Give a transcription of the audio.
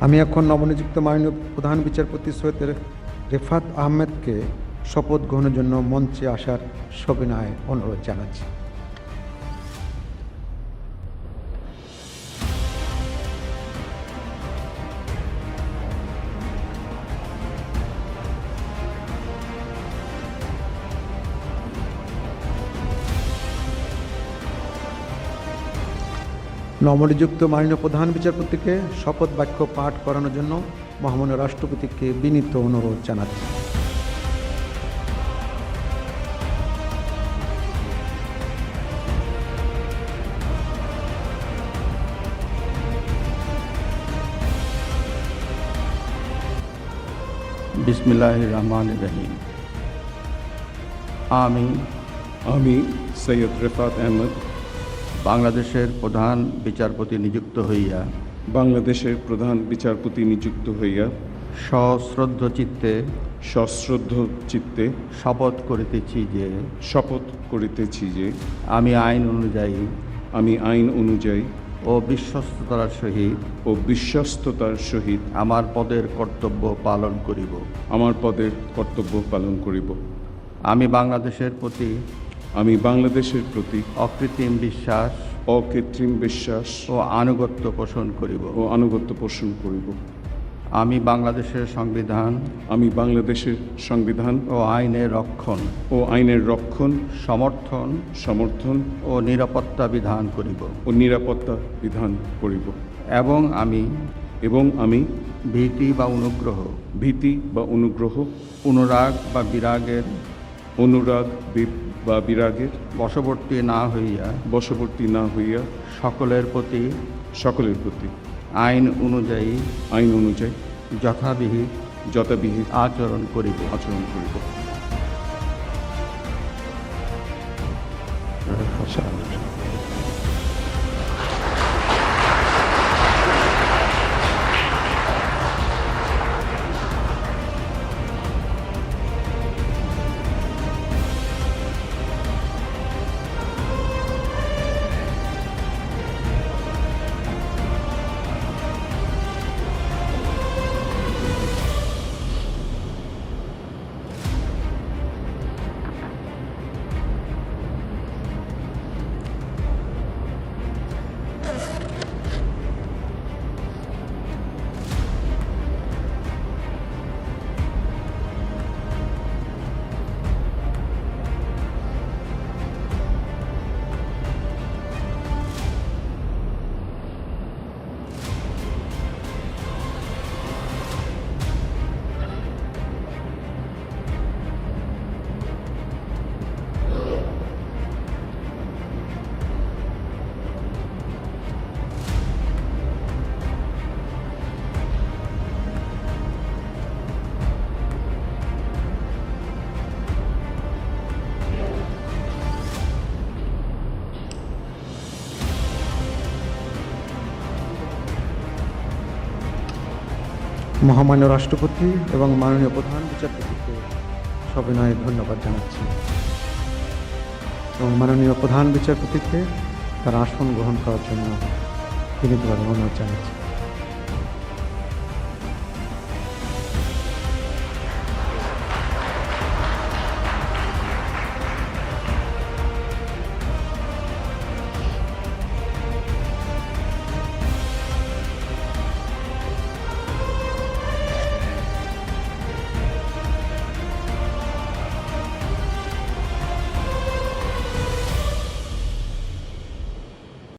আমি এখন নবনিযুক্ত মাননীয় প্রধান বিচারপতি সৈয়দ রেফাত আহমেদকে শপথ গ্রহণের জন্য মঞ্চে আসার সবিনয়ে অনুরোধ জানাচ্ছি। নবনিযুক্ত মাননীয় প্রধান বিচারপতিকে শপথ বাক্য পাঠ করানোর জন্য মহামান্য রাষ্ট্রপতিকে বিনীত অনুরোধ জানাচ্ছি। বিসমিল্লাহির রহমানির রহিম। আমি সৈয়দ রেফাত আহমেদ বাংলাদেশের প্রধান বিচারপতি নিযুক্ত হইয়া সশ্রদ্ধ চিত্তে শপথ করিতেছি যে আমি আইন অনুযায়ী ও বিশ্বস্ততার সহিত আমার পদের কর্তব্য পালন করিব। আমি বাংলাদেশের প্রতি অকৃত্রিম বিশ্বাস ও আনুগত্য পোষণ করিব। আমি বাংলাদেশের সংবিধান ও আইনের রক্ষণ সমর্থন ও নিরাপত্তা বিধান করিব। এবং আমি ভীতি বা অনুগ্রহ অনুরাগ বা বিরাগের বশবর্তী না হইয়া সকলের প্রতি আইন অনুযায়ী যথাবিহিত আচরণ করিব। মহামান্য রাষ্ট্রপতি এবং মাননীয় প্রধান বিচারপতিকে সবিনয়ে ধন্যবাদ জানাচ্ছি এবং মাননীয় প্রধান বিচারপতিকে তার আসন গ্রহণ করার জন্য বিনীতভাবে অনুরোধ জানাচ্ছি।